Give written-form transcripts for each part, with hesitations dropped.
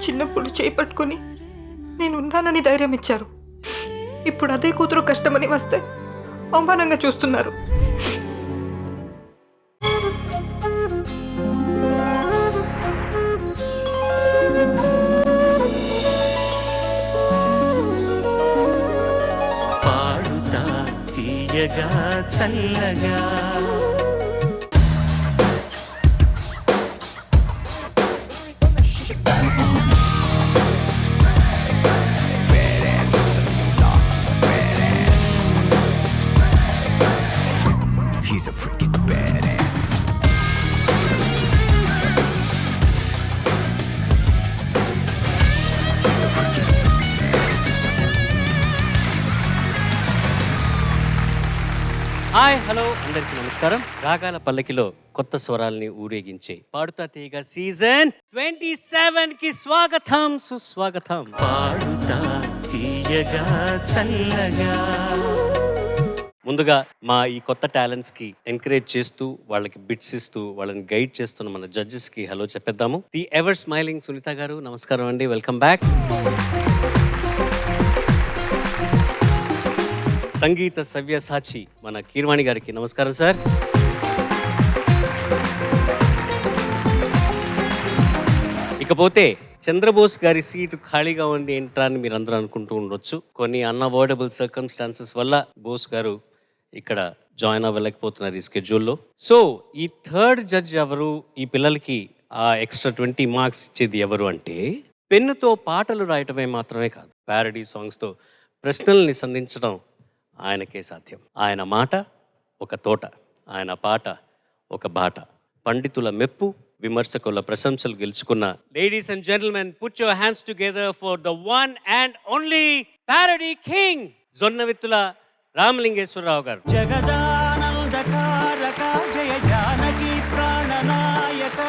చిన్నప్పుడు చేపట్టుకుని నేను ఉన్నానని ధైర్యం ఇచ్చారు. ఇప్పుడు అదే కూతురు కష్టమని వస్తే అవమానంగా చూస్తున్నారు. పాడుతా తీయగా చల్లగా He's a freaking badass. Hi hello అందరికీ నమస్కారం. రాగాల పల్లకిలో కొత్త స్వరాల్ని ఊరేగించే పాడుతా తీగ సీజన్ 27 కి స్వాగతం సుస్వాగతం. పాడుతా తీయగా చల్లగా. ముందుగా మా ఈ కొత్త టాలెంట్స్ కి ఎంకరేజ్ చేస్తూ వాళ్ళకి బిట్స్ ఇస్తూ వాళ్ళని గైడ్ చేస్తున్న మన జడ్జెస్ కి హలో చెప్పేద్దాము. ది ఎవర్ స్మైలింగ్ సునీత గారు నమస్కారం అండి, వెల్కమ్ బ్యాక్. సంగీత సవ్యసాచి మన కీర్వాణి గారికి నమస్కారం సార్. ఇకపోతే చంద్రబోస్ గారి సీటు ఖాళీగా ఉండి ఏంట్రా అని మీరు అందరూ అనుకుంటూ ఉండొచ్చు. కొన్ని అన్అవాయిడబుల్ సర్కమ్స్టాన్సెస్ వల్ల బోస్ గారు ఇక్కడ జాయిన్ అవ్వలేకపోతున్నారు ఈ స్కెడ్యూల్లో. సో ఈ థర్డ్ జడ్జ్ ఎవరు, ఈ పిల్లలకి ఆ ఎక్స్ట్రా 20 మార్క్స్ ఇచ్చేది ఎవరు అంటే, పెన్నుతో పాటలు రాయటమే మాత్రమే కాదు, ప్యారడీ సాంగ్స్తో ప్రశ్నల్ని సంధించడం ఆయనకే సాధ్యం. ఆయన మాట ఒక తోట, ఆయన పాట ఒక బాట. పండితుల మెప్పు, విమర్శకుల ప్రశంసలు గెలుచుకున్న ladies and gentlemen, put your hands together for the one and only parody king Jonnavittula Ramalingeswararao గారు. జగదానందకారక జయ జానకి ప్రాణనాయక.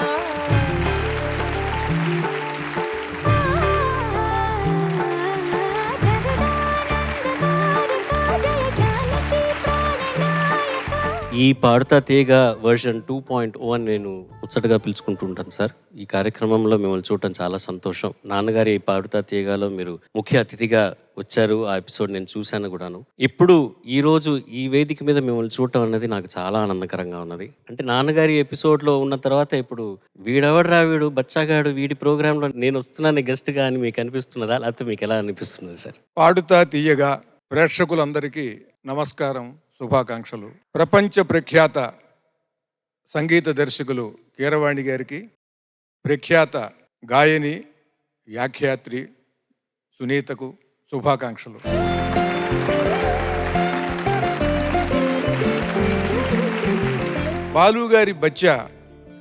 ఈ పాడుతా తీగ వర్షన్ 2.0 అని నేను ముచ్చటగా పిలుచుకుంటూ ఉంటాను సార్. ఈ కార్యక్రమంలో మిమ్మల్ని చూడటం చాలా సంతోషం. నాన్నగారి ఈ పాడుతా తీగలో మీరు ముఖ్య అతిథిగా వచ్చారు. ఆ ఎపిసోడ్ నేను చూశాను కూడాను. ఇప్పుడు ఈ రోజు ఈ వేదిక మీద మిమ్మల్ని చూడటం అన్నది నాకు చాలా ఆనందకరంగా ఉన్నది. అంటే నాన్నగారి ఎపిసోడ్లో ఉన్న తర్వాత ఇప్పుడు వీడెవడరా వీడు బచ్చాగాడు, వీడి ప్రోగ్రాంలో నేను వస్తున్నాను గెస్ట్గా అని మీకు అనిపిస్తున్నదా, లేకపోతే మీకు ఎలా అనిపిస్తున్నది సార్? పాడుతా తీయగా ప్రేక్షకులందరికీ నమస్కారం, శుభాకాంక్షలు. ప్రపంచ ప్రఖ్యాత సంగీత దర్శకులు కీరవాణి గారికి, ప్రఖ్యాత గాయని వ్యాఖ్యాత్రి సునీతకు శుభాకాంక్షలు. బాలుగారి బచ్చా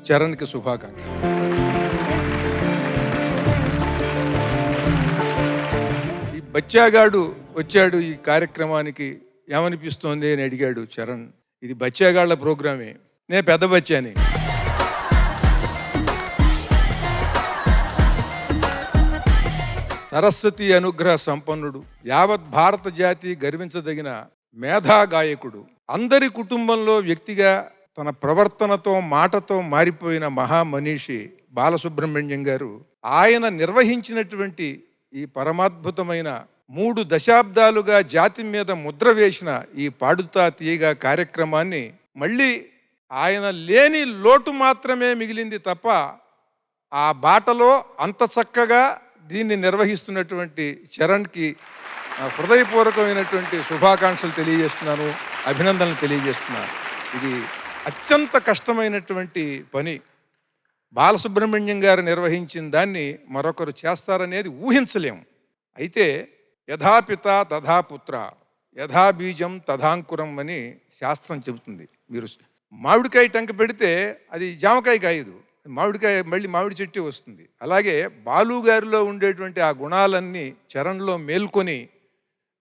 చరణ్కి శుభాకాంక్షలు. ఈ బచ్చాగాడు వచ్చాడు ఈ కార్యక్రమానికి, ఏమనిపిస్తోంది అని అడిగాడు చరణ్. ఇది బచ్చాగాళ్ల ప్రోగ్రామే, నేను పెద్ద బచ్చాని. సరస్వతి అనుగ్రహ సంపన్నుడు, యావత్ భారత జాతి గర్వించదగిన మేధా గాయకుడు, అందరి కుటుంబంలో వ్యక్తిగా తన ప్రవర్తనతో మాటతో మారిపోయిన మహామనీషి బాలసుబ్రహ్మణ్యం గారు, ఆయన నిర్వహించినటువంటి ఈ పరమాద్భుతమైన 3 దశాబ్దాలుగా జాతి మీద ముద్ర వేసిన ఈ పాడుతా తీయగా కార్యక్రమాన్ని మళ్ళీ ఆయన లేని లోటు మాత్రమే మిగిలింది తప్ప, ఆ బాటలో అంత చక్కగా దీన్ని నిర్వహిస్తున్నటువంటి చరణ్కి హృదయపూర్వకమైనటువంటి శుభాకాంక్షలు తెలియజేస్తున్నాను, అభినందనలు తెలియజేస్తున్నాను. ఇది అత్యంత కష్టమైనటువంటి పని. బాలసుబ్రహ్మణ్యం గారు నిర్వహించిన దాన్ని మరొకరు చేస్తారనేది ఊహించలేము. అయితే యథాపిత తథాపుత్ర, యథాబీజం తథాంకురం అని శాస్త్రం చెబుతుంది. మీరు మామిడికాయ టంక పెడితే అది జామకాయ కాయదు, మామిడికాయ మళ్ళీ మామిడి చెట్టు వస్తుంది. అలాగే బాలుగారిలో ఉండేటువంటి ఆ గుణాలన్నీ చరణ్లో మేల్కొని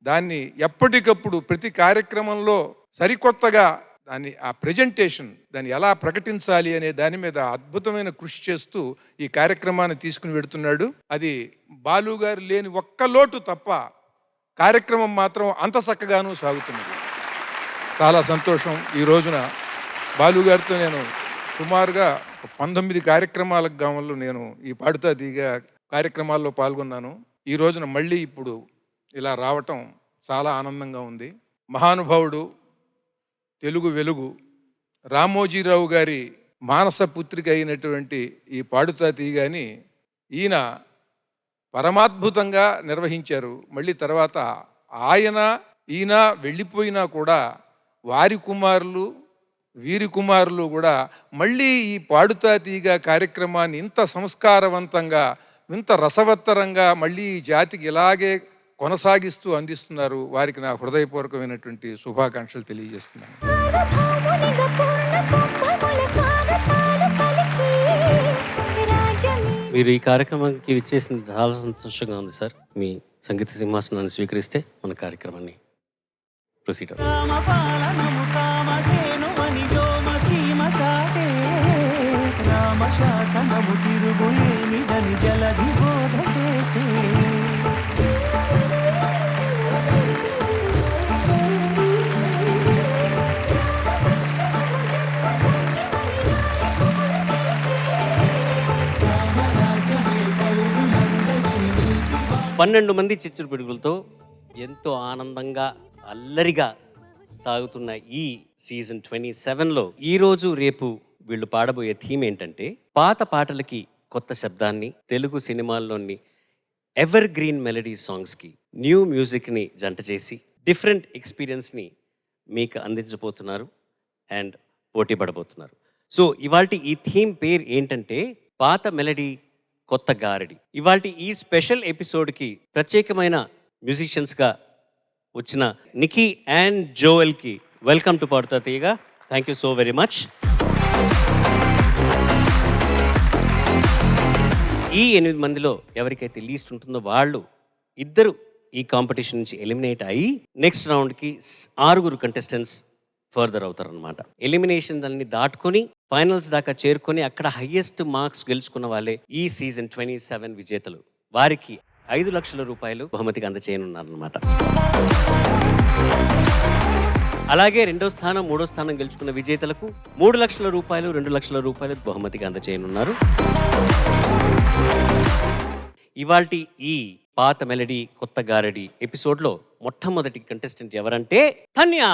దాన్ని ఎప్పటికప్పుడు ప్రతి కార్యక్రమంలో సరికొత్తగా దాన్ని ఆ ప్రజెంటేషన్ దాన్ని ఎలా ప్రకటించాలి అనే దాని మీద అద్భుతమైన కృషి చేస్తూ ఈ కార్యక్రమాన్ని తీసుకుని వెడుతున్నాడు. అది బాలుగారు లేని ఒక్క లోటు తప్ప కార్యక్రమం మాత్రం అంత చక్కగానూ సాగుతున్నది. చాలా సంతోషం. ఈ రోజున బాలుగారితో నేను సుమారుగా 19 కార్యక్రమాలకు గామల్లో నేను ఈ పాడుతా తీగ కార్యక్రమాల్లో పాల్గొన్నాను. ఈ రోజున మళ్ళీ ఇప్పుడు ఇలా రావటం చాలా ఆనందంగా ఉంది. మహానుభావుడు, తెలుగు వెలుగు రామోజీరావు గారి మానస పుత్రిక అయినటువంటి ఈ పాడుతా తీయగాని ఈయన పరమాద్భుతంగా నిర్వహించారు. మళ్ళీ తర్వాత ఈయన వెళ్ళిపోయినా కూడా వారి కుమారులు, వీరి కుమారులు కూడా మళ్ళీ ఈ పాడుతా తీగ కార్యక్రమాన్ని ఇంత సంస్కారవంతంగా, ఇంత రసవత్తరంగా మళ్ళీ ఈ జాతికి ఇలాగే కొనసాగిస్తూ అందిస్తున్నారు. వారికి నా హృదయపూర్వకమైనటువంటి శుభాకాంక్షలు తెలియజేస్తున్నాను. మీరు ఈ కార్యక్రమానికి విచ్చేసింది చాలా సంతోషంగా ఉంది సార్. మీ సంగీత సింహాసనాన్ని స్వీకరిస్తే మన కార్యక్రమాన్ని ప్రొసీడ్ అవుతుంది. రామపాలనము కామధేనువని వ్యోమసీమ చాటే, రామశాసనము తిరుగులేనిదని జలధి బోధ చేసే. పన్నెండు మంది చిచ్చురు పిడుగులతో ఎంతో ఆనందంగా అల్లరిగా సాగుతున్న ఈ సీజన్ 27లో ఈరోజు రేపు వీళ్ళు పాడబోయే థీమ్ ఏంటంటే పాత పాటలకి కొత్త శబ్దాన్ని, తెలుగు సినిమాల్లోని ఎవర్ గ్రీన్ మెలడీ సాంగ్స్కి న్యూ మ్యూజిక్ని జంట చేసి డిఫరెంట్ ఎక్స్పీరియన్స్ని మీకు అందించబోతున్నారు అండ్ పోటీ పడబోతున్నారు. సో ఇవాల్టి ఈ థీమ్ పేరు ఏంటంటే పాత మెలడీ కొత్త గారడి. ఇవాల్టి ఈ స్పెషల్ ఎపిసోడ్కి ప్రత్యేకమైన మ్యూజిషియన్స్గా వచ్చిన నికీ అండ్ జోయల్కి వెల్కమ్ టు పాడుతా తీయగా. Thank you so very much. ఈ 8 మందిలో ఎవరికైతే లీస్ట్ ఉంటుందో వాళ్ళు ఇద్దరు ఈ కాంపిటీషన్ నుంచి ఎలిమినేట్ అయ్యి నెక్స్ట్ రౌండ్కి 6 కంటెస్టెంట్స్ ఫర్దర్ అవుతారనమాట. ఎలిమినేషన్ అన్ని దాటుకొని ఫైనల్స్ దాకా చేరుకొని అక్కడ హైయెస్ట్ మార్క్స్ గెలుచుకున్న వాళ్ళే ఈ సీజన్ 27 విజేతలు. వారికి 5 లక్షల రూపాయలు బహుమతిగా అందచేయనున్నారనమాట. అలాగే 2వ స్థానం, 3వ స్థానం గెలుచుకున్న విజేతలకు 3 లక్షల రూపాయలు, 2 లక్షల రూపాయలు బహుమతిగా అందచేయనున్నారు. ఇవాల్టి ఈ పాత మెలడీ కొత్త గారడి ఎపిసోడ్లో మొట్టమొదటి కంటెస్టెంట్ ఎవరంటే ధన్య.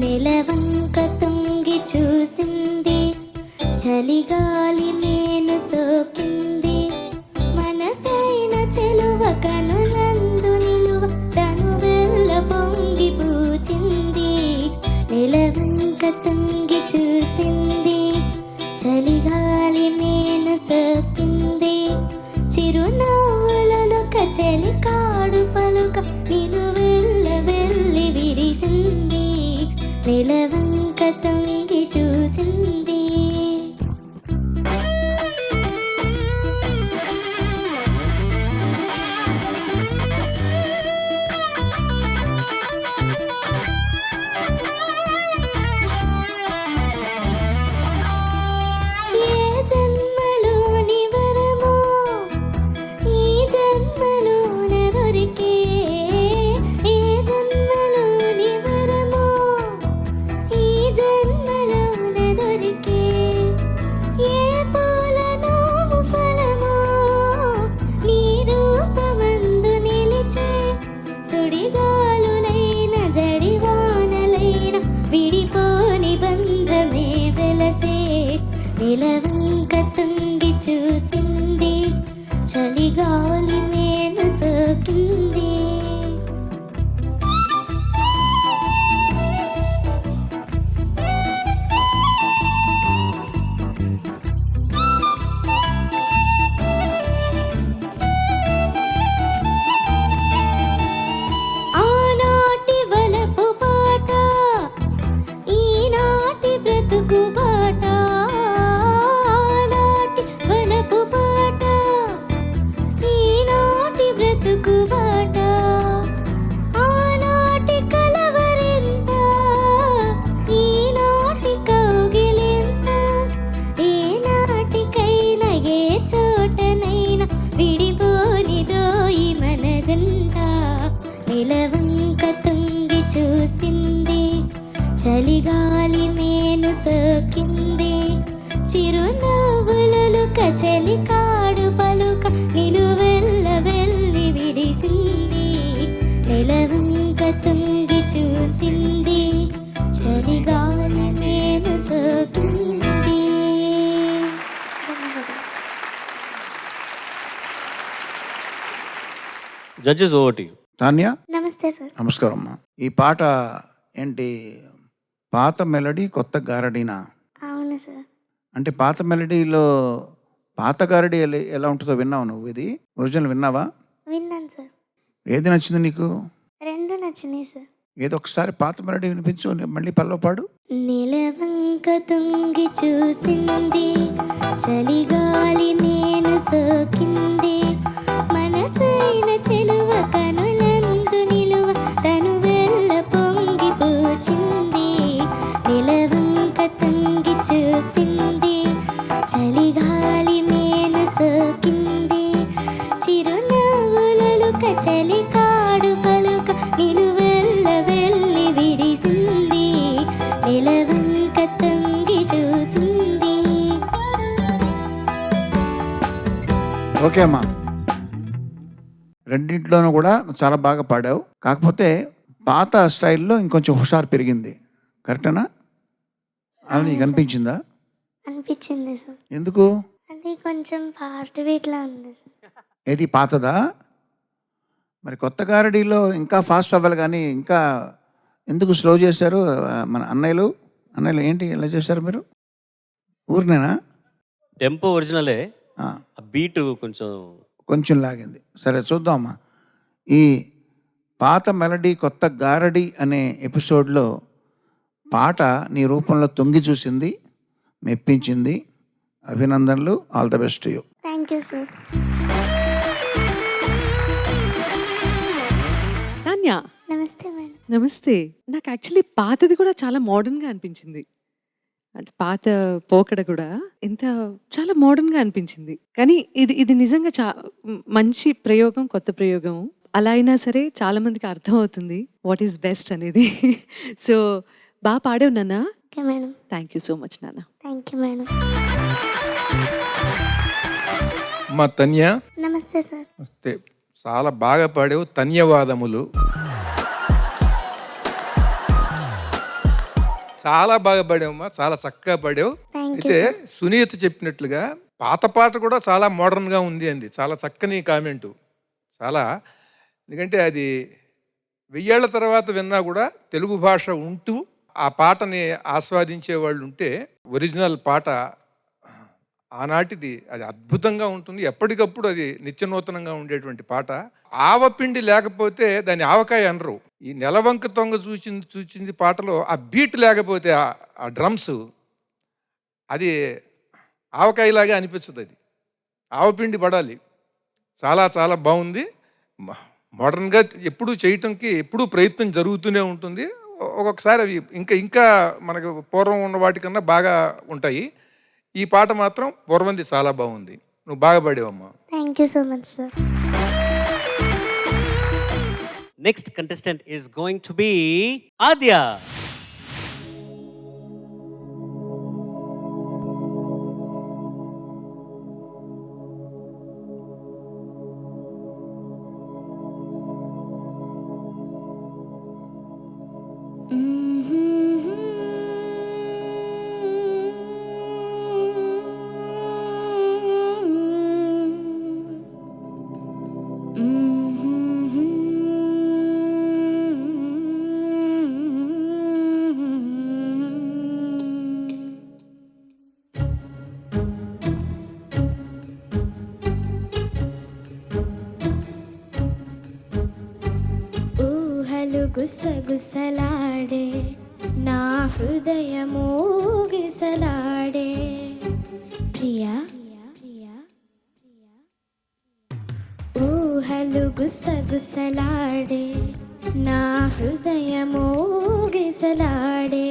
నెలవంక తొంగి చూసింది, చలిగాలి నేను సోకింది, మనసైన చెలువ కనులందు నిలువ తను వెళ్ళ పొంగి పూచింది. నెలవంక తొంగి చూసింది, చలిగాలి నేను సోకింది, చిరునవ్వులొక చెలికాడు పలుక నిలువెల్ల వెళ్ళి విరిసింది. నెలవంక తొంగి చూసింది. ఏ జన్మలోని వరమో ఈ జన్మలోనే దొరికే, ఏ జన్మలోని వరమో ఈ జన్మలోనే దొరికే, ఏ పూలనోము ఫలమో నీ రూపమందు నిలిచే, సుడిగాలులైన జడివానలైన విడిపోని బంధమే వెలసే. నెలవంక తొంగి చూసింది, చలిగాలి నేను సోకింది. ఆనాటి వలపు పాట, ఈనాటి బ్రతుకు బాట, ఆనాటి వలపు పాట, ఈనాటి నిలవంక తుంగి చూసింది, చలిగాలి మేను సోకింది, చిరునవ్వులలుక చలికాడు పలుక నిలువెల్ల వెళ్ళి విరిసింది. నిలవంక తుంగి చూసింది, చలిగాలి మేను సోకింది. జడ్జెస్ ఓటి. తాన్యా, నమస్తే సార్. నమస్కారం అమ్మా. ఈ పాట ఏంటి, పాత మెలడీ కొత్త గారడీనా? అవును సార్. అంటే పాత మెలడీలో పాత గారడీ ఎలా ఉంటుందో విన్నావు నువ్వు? ఇది ఒరిజినల్ విన్నావా? విన్నాను సార్. ఏది నచ్చింది నీకు? రెండు నచ్చినాయి సార్. ఏదో ఒకసారి పాత మెలడీ వినిపించు, మళ్ళీ పల్లవ పాడు. నిలవంక తుంగి చూసింది, చలిగాలి మేను సోకింది, మనసైన చెలువ కనులందు నిలువ తను వెళ్ళ పొంగి పూచింది. నిలవంక తుంగి చూసింది, చలిగాలి మేను సోకింది, చిరునవ్వులలుక చలికాడు పలుక నిలువెల్ల వెళ్ళి విరిసింది. నిలవంక తుంగి చూసింది. ఓకే అమ్మా, రెండింటిలోనూ కూడా చాలా బాగా పాడావు. కాకపోతే పాత స్టైల్లో ఇంకొంచెం హుషారు పెరిగింది, కరెక్టేనా? అని నీకు అనిపించిందా? అనిపించింది సార్. ఎందుకు? అది కొంచెం ఫాస్ట్ బీట్లా ఉంది సార్. ఏది పాతదా? మరి కొత్త గారడీలో ఇంకా ఫాస్ట్ అవ్వాలి, కానీ ఇంకా ఎందుకు స్లో చేశారు? మన అన్నయ్యలు ఏంటి ఎలా చేశారు మీరు? ఊరినేనా? టెంపో ఒరిజినలే, ఆ, బీట్ కొంచెం లాగింది. సరే చూద్దామమ్మా. ఈ పాత మెలడీ కొత్త గారడీ అనే ఎపిసోడ్లో పాట నీ రూపంలో తొంగి చూసింది, మెప్పించింది. అభినందనలు, all the best you. Thank you sir. Tanya, నమస్తే మేడం. నమస్తే. నాకు యాక్చువల్లీ పాతది కూడా చాలా మోడర్న్గా అనిపించింది. అంటే పాత పోకడ కూడా ఎంత చాలా మోడర్న్గా అనిపించింది. కానీ ఇది నిజంగా మంచి ప్రయోగం, కొత్త ప్రయోగం. అలా అయినా సరే చాలా మందికి అర్థమవుతుంది వాట్ ఈస్ బెస్ట్ అనేది. సో బాగా పాడావు నాన్న. Okay madam. Thank you so much నాన్న. Thank you madam. మా తన్య, నమస్తే సార్. వస్తే చాలా బాగా పాడావు, ధన్యవాదములు. చాలా బాగా పాడావమ్మా, చాలా చక్కగా పాడావు. థ్యాంక్ యూ అయితే సార్. సునీత చెప్పినట్లుగా పాత పాట కూడా చాలా మోడర్న్గా ఉంది అంది. చాలా చక్కని కామెంటు. చాలా, ఎందుకంటే అది 1000 ఏళ్ల తర్వాత విన్నా కూడా తెలుగు భాష ఉంటూ ఆ పాటని ఆస్వాదించే వాళ్ళు ఉంటే, ఒరిజినల్ పాట ఆనాటిది అది అద్భుతంగా ఉంటుంది. ఎప్పటికప్పుడు అది నిత్యనూతనంగా ఉండేటువంటి పాట. ఆవపిండి లేకపోతే దాన్ని ఆవకాయ అనరు. ఈ నెలవంక తొంగ చూచింది పాటలో ఆ బీట్ లేకపోతే ఆ డ్రమ్స్, అది ఆవకాయలాగా అనిపించదు. అది ఆవపిండి పడాలి. చాలా చాలా బాగుంది. మోడర్న్గా ఎప్పుడూ చేయటంకి ఎప్పుడూ ప్రయత్నం జరుగుతూనే ఉంటుంది. ఒక్కొక్కసారి అవి ఇంకా మనకు పూర్వం ఉన్న వాటికన్నా బాగా ఉంటాయి. ఈ పాట మాత్రం పూర్వంది చాలా బాగుంది. నువ్వు బాగా పాడావమ్మా. Thank you so much sir. Next contestant is going to be Aadya. గుసగుసలాడే నా హృదయము గిసలాడే ప్రియా ఊహలు గుసగుసలాడే నా హృదయము గిసలాడే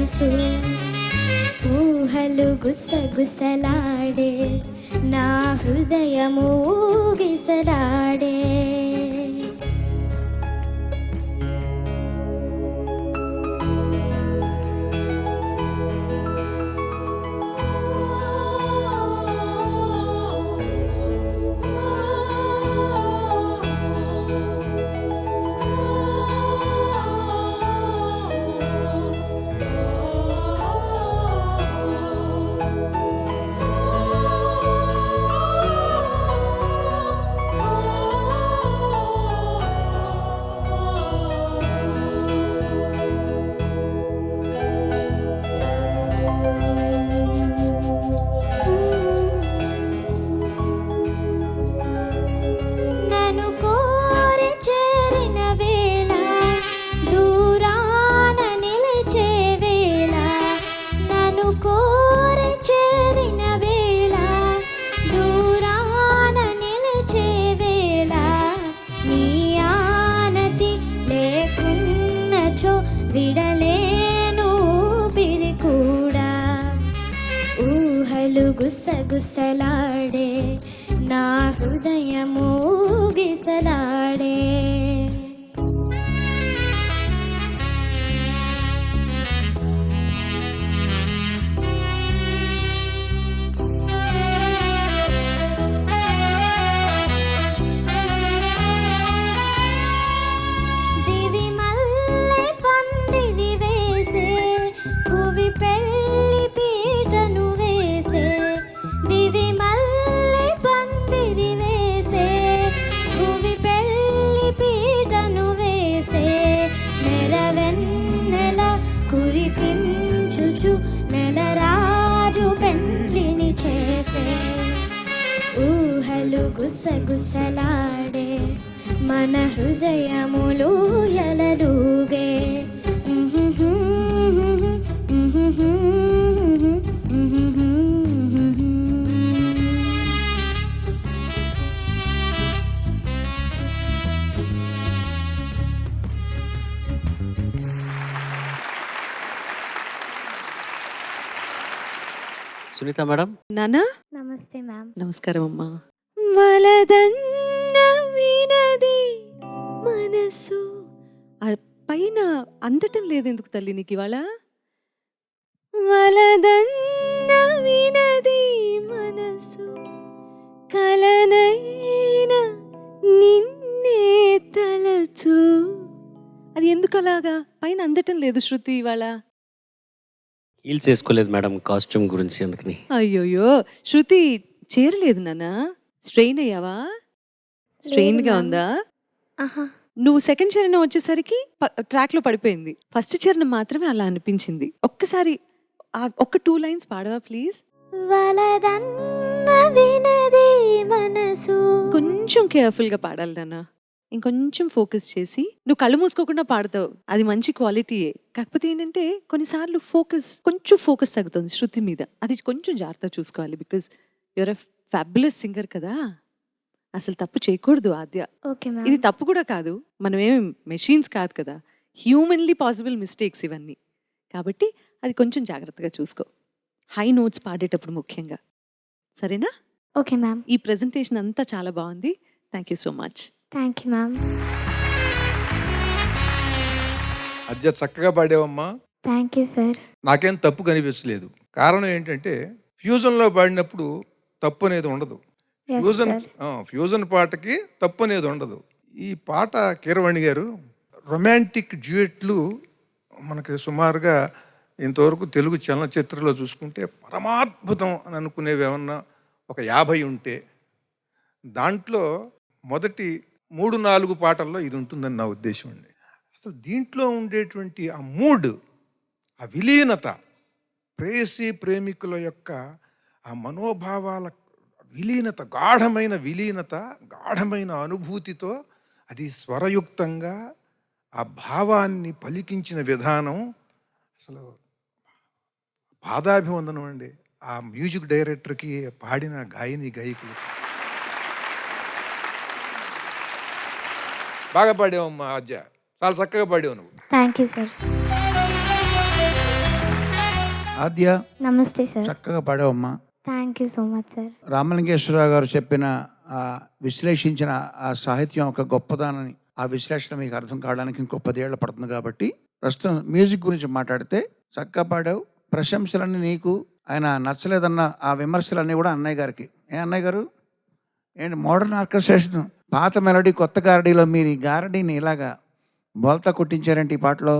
ఊసు ఊహలు గుసగుసలాడే నా హృదయము ఊగిసలాడే నన్ను కోరి చేరిన వేళ దూరాన నిలిచే వేళ నన్ను కోరి చేరిన వేళ దూరాన నిలిచే వేళ నీ ఆనతి లేకున్నచో విడలేను ఊపిరి కూడా ఊహలు గుసగుసలాడే నా హృదయము ఊగిసలాడే దివి మల్లె పందిరి వేసే భువి పెళ్లి పీటను వేసే దివి మల్లె పందిరి వేసే భువి పెళ్లి పీటను వేసే నెరవెన్నెల కురిపించుచు నెలరాజు పెండ్లిని చేసే ఊహలు గుసగుసలాడే మన హృదయములు ఎలలుగే సునీత మేడం. నానా నమస్తే మ్యామ్. నమస్కారం అమ్మా. వలదన్న వినది మనసు ఆ పైన అందటం లేదు ఎందుకు తల్లి నీకు ఇవాళ? వలదన్న వినది మనసు కలనైన నిన్నే తలచు. అది ఎందుకు అలాగా పైన అందటం లేదు శృతి ఇవాళ? హీల్ చేసుకోలేదు మేడం కాస్ట్యూమ్ గురించి అందుకని. అయ్యోయ్యో శృతి చేరలేదు నాన్న. స్ట్రెయిన్ అయ్యావా? స్ట్రెయిన్ గా ఉందా? ఆహా. నువ్వు సెకండ్ చరణం వచ్చేసరికి ట్రాక్ లో పడిపోయింది. ఫస్ట్ చరణం మాత్రమే అలా అనిపించింది. ఒక్కసారి ఒక్క 2 లైన్స్ పాడవా ప్లీజ్? వలదన్న వినది మనసు. కొంచెం కేర్ఫుల్ గా పాడాలి నాన్న. ఇంకొంచెం ఫోకస్ చేసి నువ్వు కళ్ళు మూసుకోకుండా పాడతావు, అది మంచి క్వాలిటీయే. కాకపోతే ఏంటంటే కొన్నిసార్లు కొంచెం ఫోకస్ తగ్గుతుంది శృతి మీద. అది కొంచెం జాగ్రత్త చూసుకోవాలి. Because your a fabulous singer కదా, అసలు తప్పు చేయకూడదు ఆద్య. Okay ma'am. ఇది తప్పు కూడా కాదు, మనమేం మెషిన్స్ కాదు కదా, హ్యూమన్లీ పాసిబుల్ మిస్టేక్స్ ఇవన్నీ. కాబట్టి అది కొంచెం జాగ్రత్తగా చూసుకో, హై నోట్స్ పాడేటప్పుడు ముఖ్యంగా. సరేనా? Okay ma'am. ఈ ప్రెజెంటేషన్ అంతా చాలా బాగుంది. Thank you so much. Thank you ma'am. Aadya చక్కగా పాడావమ్మా. Thank you sir. నాకేం తప్పు కనిపించలేదు. కారణం ఏంటంటే ఫ్యూజన్లో పాడినప్పుడు తప్పు అనేది ఉండదు. ఫ్యూజన్ పాటకి తప్పు అనేది ఉండదు. ఈ పాట కీరవాణి గారు రొమాంటిక్ డ్యూయెట్లు మనకి సుమారుగా ఇంతవరకు తెలుగు చలనచిత్రంలో చూసుకుంటే పరమాద్భుతం అని అనుకునేవి ఏమన్నా ఒక 50 ఉంటే దాంట్లో మొదటి 3-4 పాటల్లో ఇది ఉంటుందని నా ఉద్దేశం అండి. అసలు దీంట్లో ఉండేటువంటి ఆ మూడ్, ఆ విలీనత, ప్రేయసి ప్రేమికుల యొక్క ఆ మనోభావాల విలీనత, గాఢమైన విలీనత, గాఢమైన అనుభూతితో అది స్వరయుక్తంగా ఆ భావాన్ని పలికించిన విధానం అసలు పాదాభివందనం అండి. ఆ మ్యూజిక్ డైరెక్టర్కి, పాడిన గాయకులు. బాగా పాడావమ్మా ఆద్య, చాలా చక్కగా పాడావు నువ్వు. Thank you sir. ఆద్య, నమస్తే సార్. చక్కగా పాడావమ్మా. Thank you so much sir. Ramalingeswararao గారు చెప్పిన విశ్లేషించిన ఆ సాహిత్యం ఒక గొప్పదానని, ఆ విశ్లేషణ మీకు అర్థం కావడానికి ఇంకో 10 ఏళ్ళు పడుతుంది. కాబట్టి ప్రస్తుతం మ్యూజిక్ గురించి మాట్లాడితే చక్కగా పాడావు. ప్రశంసలన్నీ నీకు. ఆయన నచ్చలేదన్న ఆ విమర్శలన్నీ కూడా అన్నయ్య గారికి. అన్నయ్య గారు ఏంటి మోడర్న్ ఆర్కెస్ట్రేషన్, పాత మెలడీ కొత్త గారడీలో మీరు ఈ గారడీని ఇలాగా బోల్తా కొట్టించారంటే ఈ పాటలో?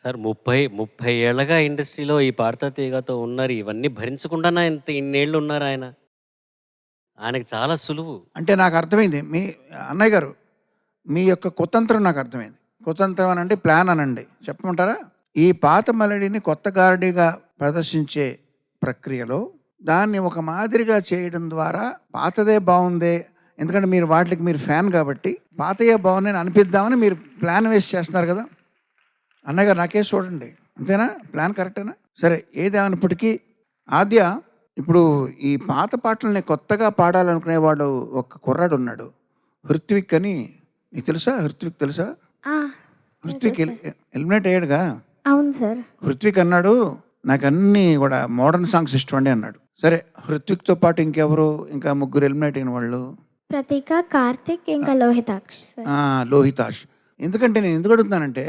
సార్ 30 ఏళ్ళగా ఇండస్ట్రీలో ఈ పాడతా తీగతో ఉన్నారు. ఇవన్నీ భరించకుండానే ఇన్నేళ్ళు ఉన్నారు ఆయన. ఆయనకి చాలా సులువు. అంటే నాకు అర్థమైంది మీ అన్నయ్య గారు, మీ యొక్క కుతంత్రం నాకు అర్థమైంది. కుతంత్రం అనండి, ప్లాన్ అనండి, చెప్పమంటారా? ఈ పాత మెలడీని కొత్త గారడీగా ప్రదర్శించే ప్రక్రియలో దాన్ని ఒక మాదిరిగా చేయడం ద్వారా పాతదే బాగుందే, ఎందుకంటే మీరు వాటికి మీరు ఫ్యాన్ కాబట్టి పాతయే బాగుందని అనిపిద్దామని మీరు ప్లాన్ వేసి చేస్తున్నారు కదా అన్నయ్య గారు. నాకే చూడండి, అంతేనా? ప్లాన్ కరెక్టేనా? సరే, ఏదేమైనప్పటికీ ఆద్య, ఇప్పుడు ఈ పాత పాటలని కొత్తగా పాడాలనుకునేవాడు ఒక కుర్రాడు ఉన్నాడు, హృత్విక్ అని. నీకు తెలుసా? హృత్విక్ తెలుసా? హృత్విక్ ఎలిమినేట్ అయ్యాడుగా. అవును సార్. హృత్విక్ అన్నాడు, నాకు అన్నీ కూడా మోడర్న్ సాంగ్స్ ఇష్టం అండి అన్నాడు. సరే, హృత్విక్తో పాటు ఇంకెవరు, ఇంకా 3 ఎలిమినేట్ అయిన వాళ్ళు? ప్రతీక, కార్తిక్, ఇంకా లోహితాక్ష్ సార్. లోహితాష్. ఎందుకంటే నేను ఎందుకు అడుగుతున్నానంటే,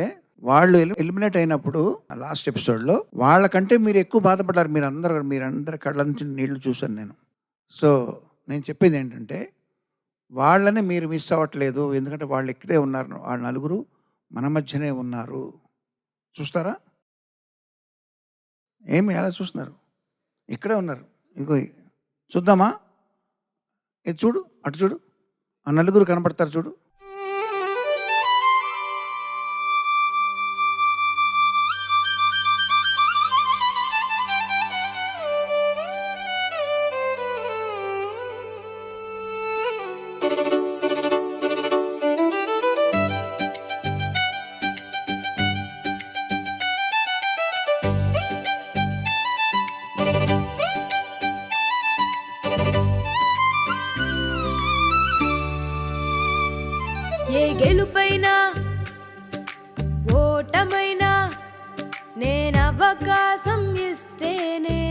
వాళ్ళు ఎలిమినేట్ అయినప్పుడు లాస్ట్ ఎపిసోడ్లో వాళ్ళకంటే మీరు ఎక్కువ బాధపడ్డారు. మీరందరి కళ్ళ నుంచి నీళ్లు చూశాను నేను. సో నేను చెప్పేది ఏంటంటే, వాళ్ళని మీరు మిస్ అవ్వట్లేదు, ఎందుకంటే వాళ్ళు ఇక్కడే ఉన్నారు. వాళ్ళ నలుగురు మన మధ్యనే ఉన్నారు. చూస్తారా? ఏమి ఎలా చూస్తున్నారు? ఇక్కడే ఉన్నారు. ఇగో చూద్దామా? ఇది చూడు, అటు చూడు, ఆ నలుగురు కనపడతారు చూడు. ఏ గెలుపైనా ఓటమైనా నేనవకాశం ఇస్తేనే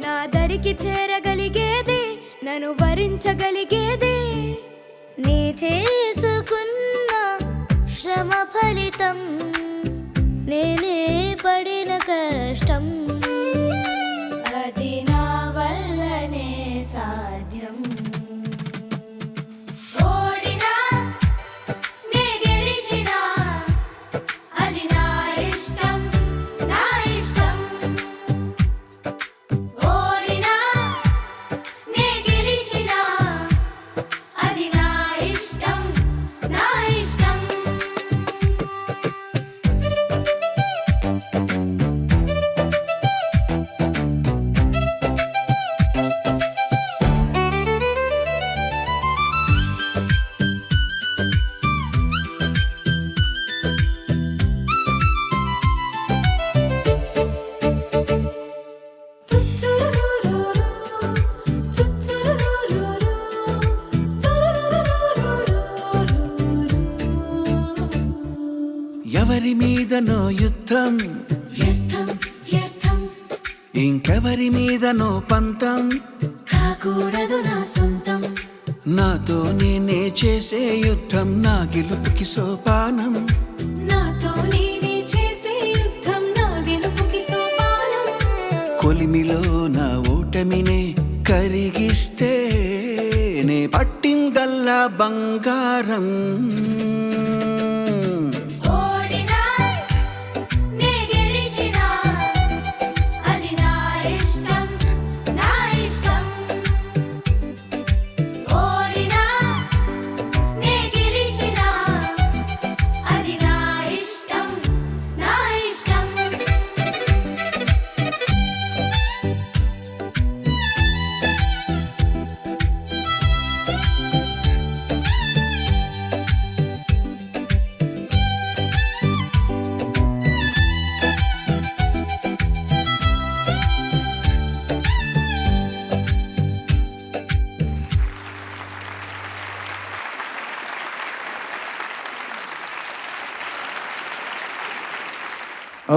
నా దరికి చేరగలిగేది, నన్ను వరించగలిగేది. నీ చేసుకున్న శ్రమ ఫలితం, నేనే పడిన కష్టం, అది నా వల్లనే సాధ్యం. ఓడినా నే గెలిచినా అది నా ఇష్టం, నా ఇష్టం. ఓడినా నే గెలిచినా అది నా ఇష్టం, నా ఇష్టం. ఎవరి మీదనో యుద్ధం, వ్యర్థం వ్యర్థం ఇంకెవరి మీదనో పంతం, కాకూడదు నా సొంతం. నాతో నేనే చేసే యుద్ధం నా గెలుపుకి సోపానం. నాతో నేనే చేసే యుద్ధం నా గెలుపుకి సోపానం. కొలిమిలో నా ఓటమినే కరిగిస్తే నే పట్టిందల్లా బంగారం. ఓడినా నే గెలిచినా అది నా ఇష్టం, నా ఇష్టం. ఓడినా నే గెలిచినా అది నా ఇష్టం, నా ఇష్టం.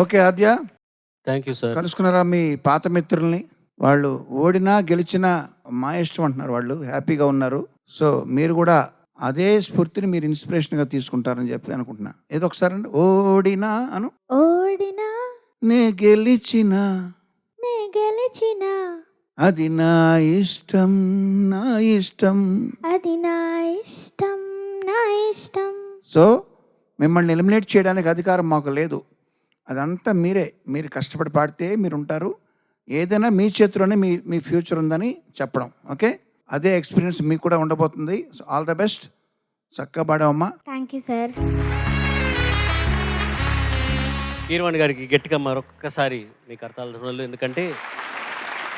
Okay Aadya, thank you sir. కలుసుకున్నారా మీ పాత మిత్రుల్ని? వాళ్ళు ఓడినా గెలిచినా మా ఇష్టం అంటున్నారు, వాళ్ళు హ్యాపీగా ఉన్నారు. సో మీరు కూడా అదే స్ఫూర్తిని మీరు ఇన్స్పిరేషన్గా తీసుకుంటారని చెప్పి అనుకుంటున్నా. ఏదో ఒకసారి అండి, ఓడినా అను. ఓడినా నే గెలిచినా నే గెలిచిన అది నా ఇష్టం, నా ఇష్టం. అది నా ఇష్టం, నా ఇష్టం. సో మిమ్మల్ని ఎలిమినేట్ చేయడానికి అధికారం మాకు లేదు. అదంతా మీరే, మీరు కష్టపడి పాడితే మీరు ఉంటారు. ఏదైనా మీ చేతిలోనే మీ ఫ్యూచర్ ఉందని చెప్పడం. ఓకే, అదే ఎక్స్పీరియన్స్ మీకు కూడా ఉండబోతుంది. సో ఆల్ ద బెస్ట్, చక్కగా పాడావమ్మా. Thank you sir. కీరవాణి గారికి గట్టిగా మరొకసారి మీ కర్తాల ధృణులు. ఎందుకంటే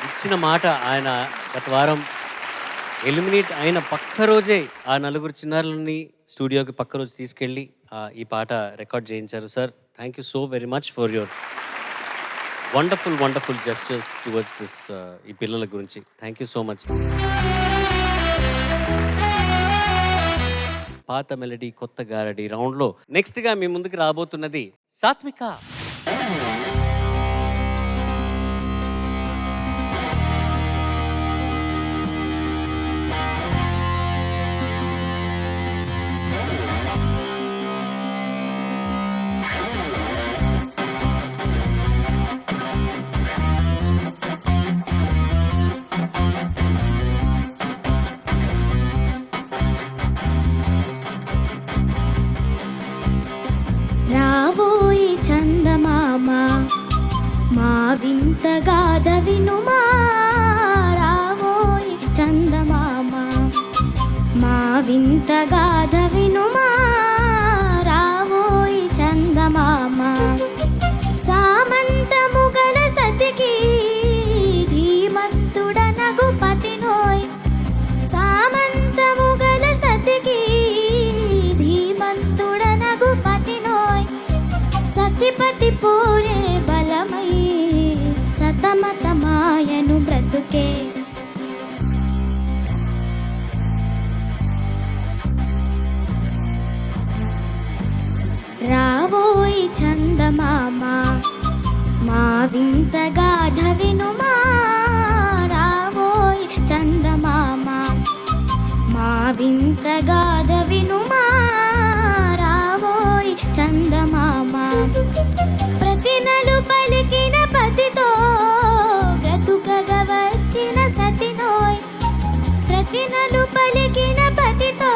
ఇచ్చిన మాట ఆయన గత వారం ఎలిమినేట్ అయిన పక్క రోజే ఆ నలుగురు చిన్నారులని స్టూడియోకి పక్క రోజు తీసుకెళ్ళి ఈ పాట రికార్డ్ చేయించారు. Sir, thank you so very much for your wonderful gestures towards this ఈ పిల్లల గురించి. Thank you so much. పాత మెలడీ కొత్త గారడి రౌండ్లో నెక్స్ట్గా మీ ముందుకు రాబోతున్నది సాత్విక. రావోయి చందమామ మా వింత గాథ వినుమా. రావోయి చందమామ మా వింత గాథ వినుమా. రావోయి చందమామ సామంత ముగల సతికి ధీమంతుడనగు పతినోయ్. సామంత ముగల సతికి ధీమంతుడనగు పతినోయ్. సతిపతి పోరే బలమై సతమతమాయను బ్రతుకే. రావోయి చందమామ మా వింత గాథ వినుమా. రావోయి చందమామ మా వింత గాథ వినుమా. రావోయి చందమామ ప్రతినలు పలికిన పతితో బ్రతుకగా వచ్చిన సతినోయ్. ప్రతినలు పలికిన పతితో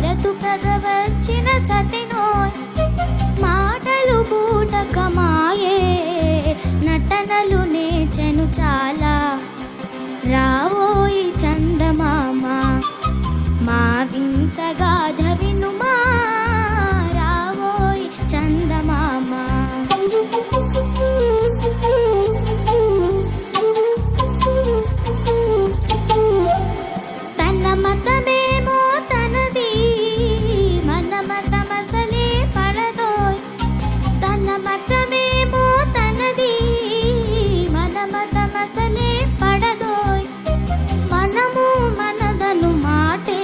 బ్రతుకగా వచ్చిన సతినోయ్. మాటలు బూటకమాయే నటనలు నేచెను చాలా. రావోయి చందమామ మా వింత గాథ వినుమా. రావోయి చందమామ. తన మతమేమో తనది మన మతమసలే పడదోయ్. తన మతమేమో తనది మన మతమసలే పడదోయ్. మనము మనదను మాటే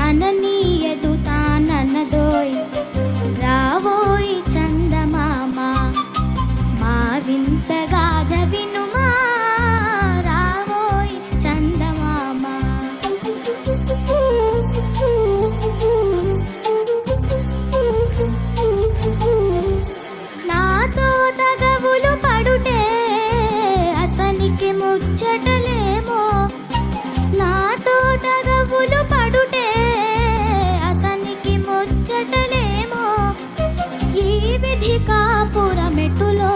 అననీయదు తానన్నదోయ్. రావోయి చందమామ మా వింత గాథ వినుమా. రావోయి చందమామ. నాతో తగవులు పడుటే అతనికి ముచ్చటలేమో. నాతో తగవులు పడుటే అతనికి ముచ్చటలేమో. ఈ విధి కాపురమెట్టులో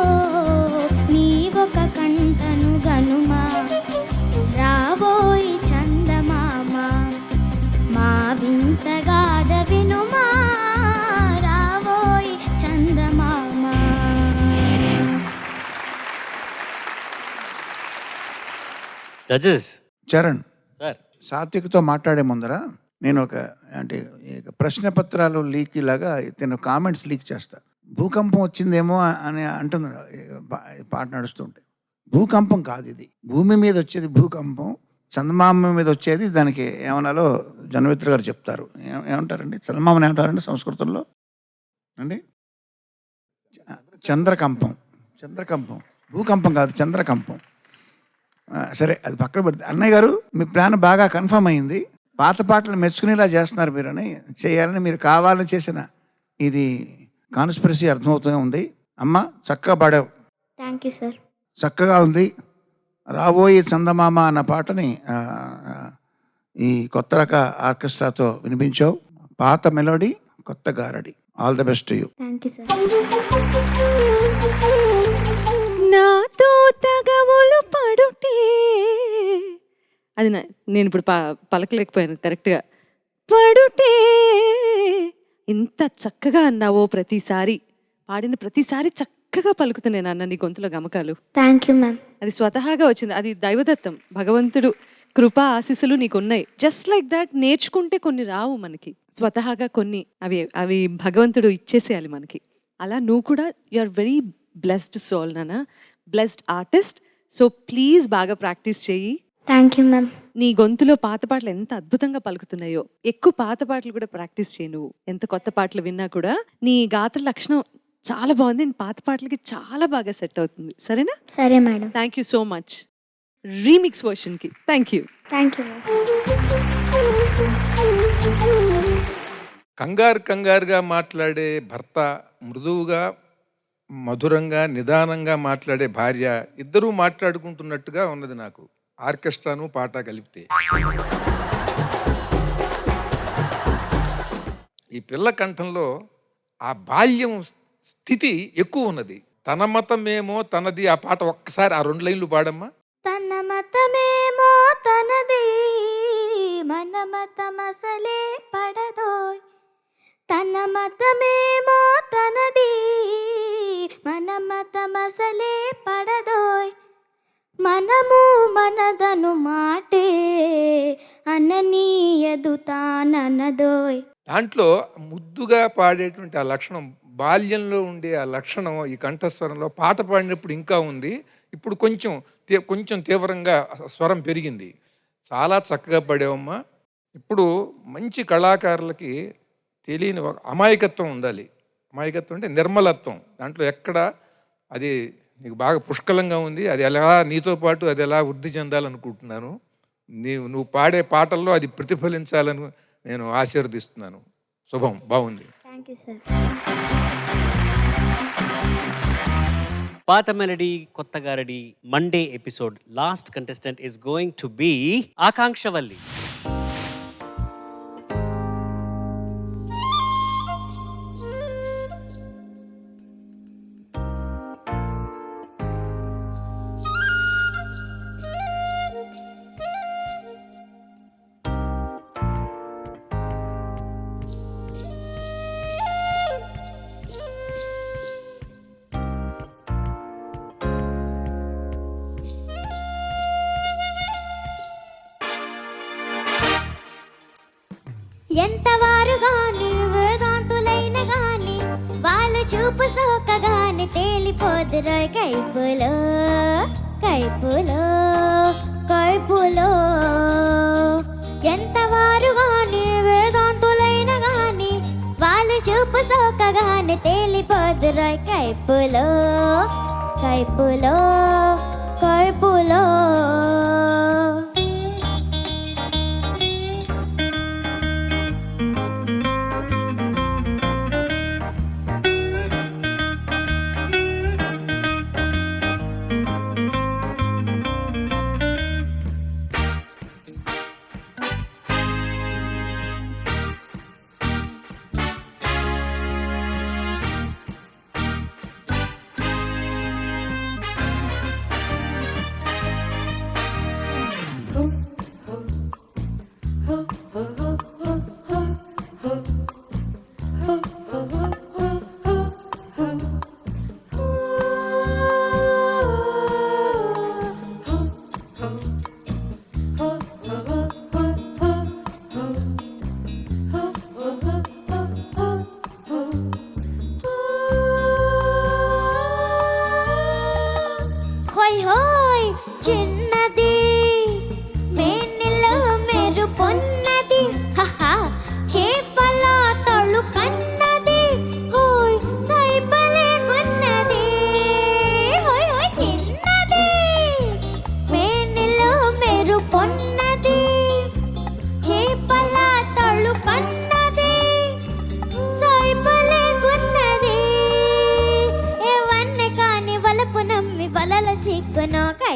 నీ ఒక కంటను గనుమా. రావోయి చందమామ మా వింత గాథ వినుమా. రావోయి చందమామ. జడ్జెస్. చరణ్, సార్, సాత్వికతో మాట్లాడే ముందర నేను ఒక అంటే ప్రశ్న పత్రాలు లీక్ లాగా నేను కామెంట్స్ లీక్ చేస్తా. భూకంపం వచ్చిందేమో అని అంటుంది పాట నడుస్తుంటే. భూకంపం కాదు ఇది. భూమి మీద వచ్చేది భూకంపం, చందమామ మీద వచ్చేది దానికి ఏమనాలో జనమిత్ర గారు చెప్తారు. ఏమంటారండి చందమామని ఏమంటారండి సంస్కృతంలో అండి? చంద్రకంపం. చంద్రకంపం, భూకంపం కాదు, చంద్రకంపం. సరే, అది పక్కన పెడితే అన్నయ్య గారు మీ ప్లాన్ బాగా కన్ఫర్మ్ అయింది. పాత పాటలు మెచ్చుకునేలా చేస్తున్నారు మీరని, చేయాలని మీరు కావాలని చేసిన ఇది కాన్స్పిరసీ అర్థమవుతూనే ఉంది. అమ్మ చక్కగా పాడావు, థ్యాంక్ యూ సార్. చక్కగా ఉంది. రాబోయే చందమామ అన్న పాటని ఈ కొత్త రక ఆర్కెస్ట్రాతో వినిపించావు. పాత మెలోడీ, కొత్త గారడి. All the best to you. Thank you sir. నాతో తగవులు పడుటే, అది నేను ఇప్పుడు పలకలేకపోయాను కరెక్ట్గా. పడుటే ఇంత చక్కగా అన్నావో, ప్రతిసారి పాడిన ప్రతిసారి చక్కగా పలుకుతున్నాను అన్న నీ గొంతులో గమకాలు. Thank you ma'am. అది స్వతహాగా వచ్చింది, అది దైవదత్తం, భగవంతుడు కృపా ఆశీస్సులు నీకున్నాయి. జస్ట్ లైక్ దాట్ నేర్చుకుంటే కొన్ని రావు మనకి, స్వతహాగా కొన్ని అవి అవి భగవంతుడు ఇచ్చేసేయాలి మనకి. అలా నువ్వు కూడా you are very blessed soul నాన్న, బ్లెస్డ్ ఆర్టిస్ట్. సో ప్లీజ్ బాగా ప్రాక్టీస్ చెయ్యి. Thank you ma'am. నీ గొంతులో పాత పాటలు ఎంత అద్భుతంగా పలుకుతున్నాయో, ఎక్కువ పాత పాటలు కూడా ప్రాక్టీస్ చేయి నువ్వు. ఎంత కొత్త పాటలు విన్నా కూడా నీ గాత్ర లక్షణం చాలా బాగుంది. నీ పాత పాటలకి చాలా బాగా సెట్ అవుతుంది. సరేనా? సరే madam. Thank you so much. Remix వర్షన్కి thank you. Thank you ma'am. కంగారుగా మాట్లాడే భర్త, మృదువుగా మధురంగా నిదానంగా మాట్లాడే భార్య, ఇద్దరూ మాట్లాడుకుంటున్నట్టుగా ఉన్నది నాకు, ఆర్కెస్ట్రాను పాట కలిపితే. ఈ పిల్ల కంఠంలో ఆ బాల్యం స్థితి ఎక్కువ ఉన్నది. తన మతమేమో తనది. ఆ పాట ఒక్కసారి ఆ 2 లైన్లు పాడమ్మా. తన మతమేమో తనది, మన మతమసలే పడదోయ్. తన మతమేమో తనది, మన మతమసలే పడదోయ్. మనము మనదను మాటే అననీయదు తాననదోయ్. దాంట్లో ముద్దుగా పాడేటువంటి ఆ లక్షణం, బాల్యంలో ఉండే ఆ లక్షణం ఈ కంఠస్వరంలో పాట పాడినప్పుడు ఇంకా ఉంది. ఇప్పుడు కొంచెం తీవ్రంగా స్వరం పెరిగింది. చాలా చక్కగా పాడావమ్మా. ఇప్పుడు మంచి కళాకారులకి తెలియని ఒక అమాయకత్వం ఉండాలి. అమాయకత్వం అంటే నిర్మలత్వం. దాంట్లో ఎక్కడ అది నీకు బాగా పుష్కలంగా ఉంది. అది ఎలా నీతో పాటు అది ఎలా వృద్ధి చెందాలనుకుంటున్నాను. నువ్వు పాడే పాటల్లో అది ప్రతిఫలించాలని నేను ఆశీర్వదిస్తున్నాను. శుభం. బాగుంది. Thank you sir. పాత మెలడీ కొత్త గారడి Monday episode last contestant is going to be Aakankshavalli. ఎంతవారు గాని వేదాంతులైన గాని వాళ్ళ చూపు సోకగాని తేలిపోదురోయ్ కైపులో కైపులో కైపులో. ఎంతవారు గాని వేదాంతులైన గాని వాళ్ళ చూపు సోకగాని తేలిపోదురోయ్ కైపులో కైపులో కైపులో.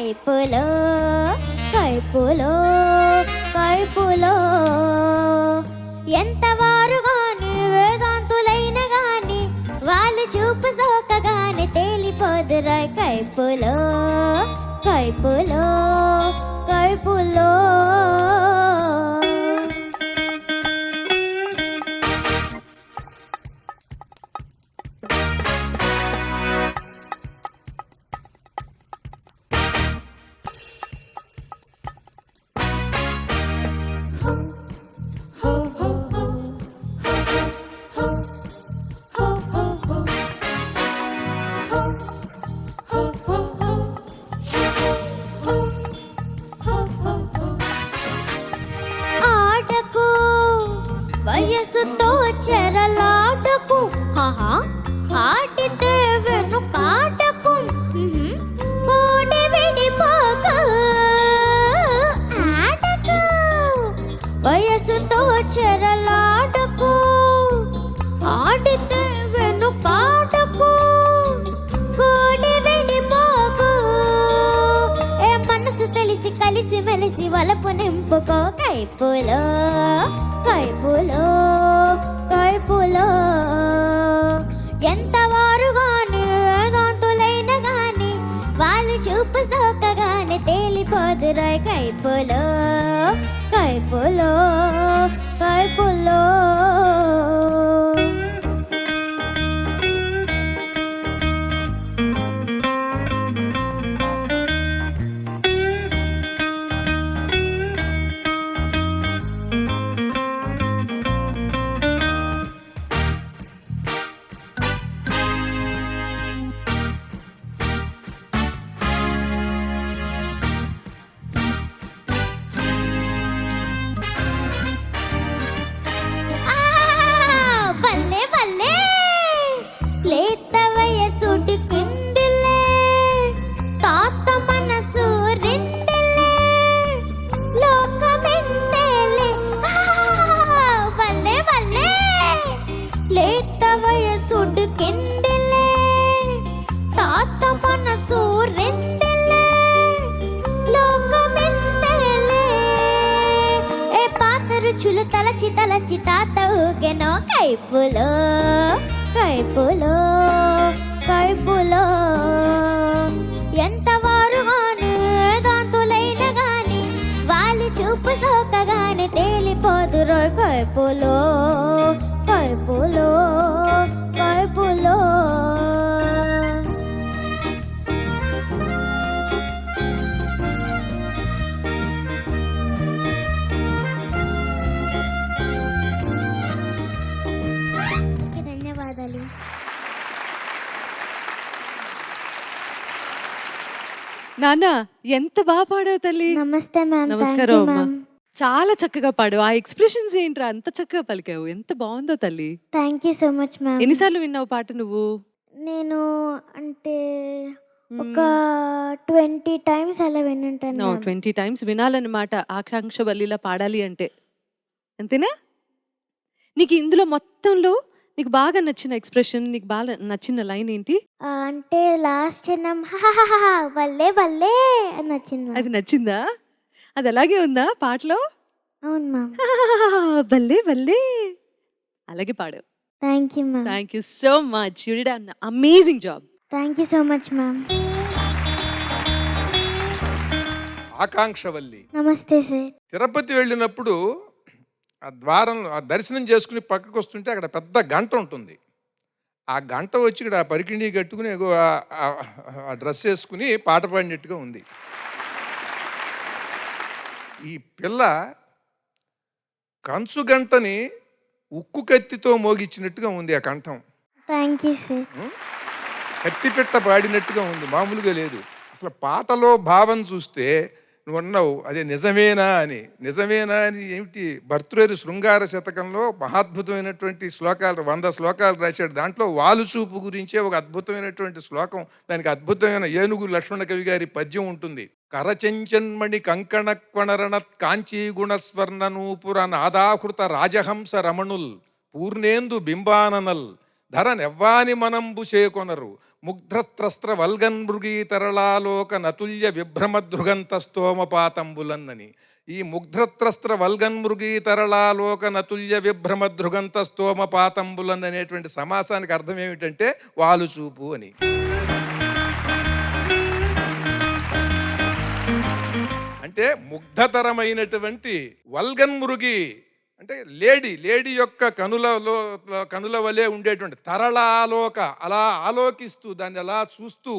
కైపులో కైపులో కైపులో ఎంతవారు గాని వేదాంతులైన గాని వాళ్ళు చూపు సోకగానే తేలిపోదురా కైపులో కైపులో కైపులో ఆటకు వయసుతో చెరలాటకు హాహా ఆటితే వెనుకాటకు కోడి విడిపోకు ఆటకు వయసుతో చెరలాటకు ఆడితే వెనుకాటకు కోడి విడిపోకు ఏ మనసు తెలిసి కలిసి మెలిసి వలపు నింపుకో కైపులో కైపులో కైపులో ఎంతవారు గాని వేదాంతులైన గాని వాళ్ళు చూపు సోకగానే తేలిపోదురా కైపులో కైపులో కైపులో బల్లే బల్లే లేత వయసుడి కిందిలే తాత మనసు రిందిలే లోకమెంతేలే బల్లే బల్లే లేత వయసుడి కిందిలే తాత మనసు రిందిలే లోకమెంతేలే ఏ పాత రుచులు తలచి తలచి తాత ఊగెనో కైపులో కైపులో కైపులో ఎంతవారు గాని వేదాంతులైన గాని వాళ్ళు చూపు సోకగానే తేలిపోదురో కైపులో కైపులో కైపులో ధన్యవాదాలు. నాన్న ఎంత బాగా పాడావు తల్లి. నమస్తే మ్యామ్. నమస్కారం అమ్మా. చాలా చక్కగా పాడు. ఆ ఎక్స్ప్రెషన్స్ ఏంట్రా అంత చక్కగా పలికావు. ఎంత బాగుందో తల్లి. Thank you so much ma'am. ఎన్నిసార్లు విన్నావు పాట నువ్వు? నేను అంటే ఒక 20 టైమ్స్ అలా వినుంటాను మ్యామ్. 20 టైమ్స్ వినాలన్నమాట ఆకాంక్ష వల్లిలా పాడాలి అంటే. అంతేనా? నీకు ఇందులో మొత్తంలో నీకు బాగా నచ్చిన ఎక్స్ప్రెషన్, నీకు బాగా నచ్చిన లైన్ ఏంటి? అంటే లాస్ట్ చిన్నం బల్లే బల్లే అని నచ్చింది మ్యామ్. అది నచ్చిందా? అది అలాగే ఉందా పాటలో? అవును మ్యామ్. బల్లే బల్లే అలాగే పాడావు. Thank you ma'am. Thank you so much. You did an amazing job. Thank you so much ma'am. Aakankshavalli నమస్తే సార్. తిరుపతి వెళ్ళినప్పుడు ఆ ద్వారం ఆ దర్శనం చేసుకుని పక్కకు వస్తుంటే అక్కడ పెద్ద గంట ఉంటుంది. ఆ గంట వచ్చి ఇక్కడ ఆ పరికిణి కట్టుకుని ఆ డ్రెస్ వేసుకుని పాట పాడినట్టుగా ఉంది. ఈ పిల్ల కంచు గంటని ఉక్కు కత్తితో మోగిచ్చినట్టుగా ఉంది ఆ కంఠం. Thank you sir. కత్తిపెట్ట పాడినట్టుగా ఉంది, మామూలుగా లేదు. అసలు పాటలో భావం చూస్తే నువ్వు అన్నావు అదే నిజమేనా అని. నిజమేనా అని ఏమిటి? భర్తృహరి శృంగార శతకంలో మహాద్భుతమైనటువంటి శ్లోకాలు 100 శ్లోకాలు రాశాడు. దాంట్లో వాలుచూపు గురించే ఒక అద్భుతమైనటువంటి శ్లోకం, దానికి అద్భుతమైన ఏనుగు లక్ష్మణ కవి గారి పద్యం ఉంటుంది. కరచెంచన్మణి కంకణ క్వణరణత్ కాంచీ గుణస్వర్ణ నూపుర నాదాహృత రాజహంస రమణుల్ పూర్ణేందు బింబాననల్ ధరనెవ్వాని మనంబు చేకొనరు ముగ్ధస్త్రస్త్ర వల్గన్ మృగీ తరళాలోక నతుల్య విభ్రమదృగంత స్తోమపాతంబులన్నని. ఈ ముగ్ధత్రస్త్ర వల్గన్ మృగీ తరళాలోక నతుల్య విభ్రమదృగంత స్తోమపాతంబులన్ అనేటువంటి సమాసానికి అర్థం ఏమిటంటే వాలుచూపు అని. అంటే ముగ్ధతరమైనటువంటి వల్గన్ మృగి అంటే లేడీ యొక్క కనుల వలె ఉండేటువంటి తరళాలోక, అలా ఆలోకిస్తూ దాన్ని అలా చూస్తూ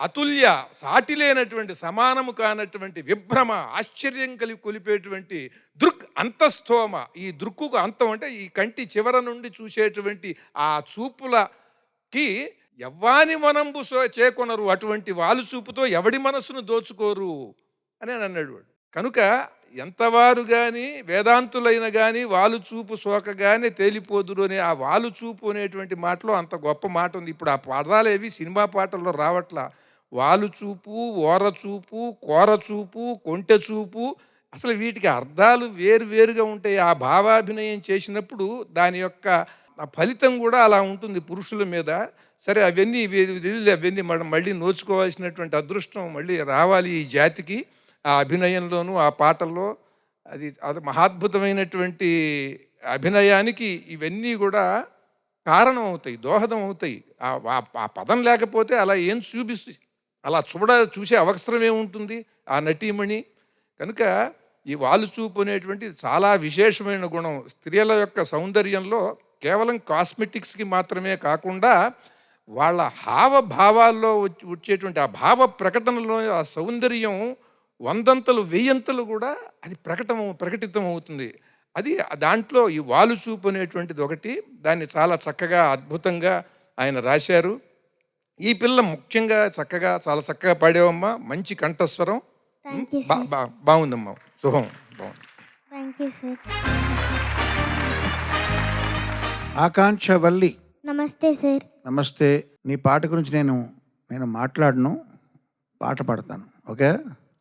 అతుల్య సాటి లేనటువంటి సమానము కానటువంటి విభ్రమ ఆశ్చర్యం కొలిపేటువంటి దృక్ అంతస్థోమ. ఈ దృక్కుకు అంతం అంటే ఈ కంటి చివర నుండి చూసేటువంటి ఆ చూపులకి ఎవ్వాని మనంబు చేకొనరు, అటువంటి వాళ్ళు చూపుతో ఎవడి మనస్సును దోచుకోరు అని అన్నాడు వాడు. కనుక ఎంతవారు కానీ వేదాంతులైన కానీ వాళ్ళు చూపు సోక కానీ తేలిపోదురు అనే ఆ వాళ్ళు చూపు అనేటువంటి మాటలో అంత గొప్ప మాట ఉంది. ఇప్పుడు ఆ పదాలేవి సినిమా పాటల్లో రావట్లా. వాళ్ళు చూపు, ఓరచూపు, కోరచూపు, కొంటె చూపు, అసలు వీటికి అర్థాలు వేరుగా ఉంటాయి. ఆ భావాభినయం చేసినప్పుడు దాని యొక్క ఆ ఫలితం కూడా అలా ఉంటుంది పురుషుల మీద. సరే అవన్నీ మళ్ళీ నోచుకోవాల్సినటువంటి అదృష్టం మళ్ళీ రావాలి ఈ జాతికి. ఆ అభినయంలోనూ ఆ పాటల్లో అది మహాద్భుతమైనటువంటి అభినయానికి ఇవన్నీ కూడా కారణం అవుతాయి, దోహదం అవుతాయి. ఆ పదం లేకపోతే అలా ఏం చూపిస్తుంది, అలా చూసే అవసరం ఏముంటుంది ఆ నటీమణి. కనుక ఈ వాళ్ళు చూపు అనేటువంటి చాలా విశేషమైన గుణం. స్త్రీల యొక్క సౌందర్యంలో కేవలం కాస్మెటిక్స్కి మాత్రమే కాకుండా వాళ్ళ హావభావాల్లో వచ్చేటువంటి ఆ భావ ప్రకటనలో ఆ సౌందర్యం 100 1000 కూడా అది ప్రకటితం అవుతుంది. అది దాంట్లో ఈ వాలు చూపు అనేటువంటిది ఒకటి. దాన్ని చాలా చక్కగా అద్భుతంగా ఆయన రాశారు. ఈ పిల్ల ముఖ్యంగా చాలా చక్కగా పాడేవమ్మా, మంచి కంఠస్వరం, బాగుందమ్మా, శుభం, బాగుంది. Thank you sir. ఆకాంక్షవల్లి, నమస్తే సార్. నమస్తే. నీ పాట గురించి నేను మాట్లాడను, పాట పాడతాను. ఓకే?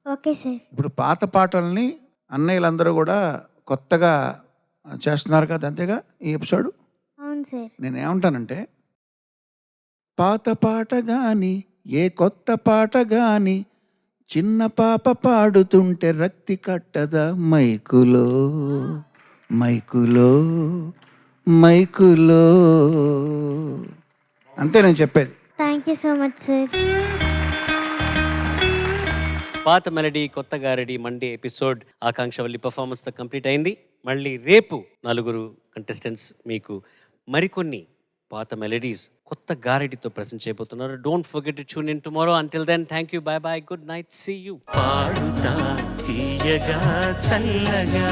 Okay sir. ఇప్పుడు పాత పాటల్ని అన్నయ్యలందరూ కూడా కొత్తగా చేస్తున్నారు కదా, అంతేగా ఈ ఎపిసోడ్? అవును సార్. నేనేమంటానంటే, పాత పాట గాని ఏ కొత్త పాట గాని చిన్న పాప పాడుతుంటే రక్తి కట్టదా మైకులో మైకులో మైకులో. అంతే నేను చెప్పేది. Thank you so much sir. పాత మెలడీ కొత్త గారడి మండే ఎపిసోడ్ ఆకాంక్షవల్లి పర్ఫార్మెన్స్తో కంప్లీట్ అయింది. మళ్ళీ రేపు 4 కంటెస్టెంట్స్ మీకు మరికొన్ని పాత మెలడీస్ కొత్త గారడితో ప్రెజెంట్ చేయబోతున్నారు. Don't forget to tune in tomorrow. Until then thank you, bye bye, good night, see you. Paduta Theeyaga చల్లగా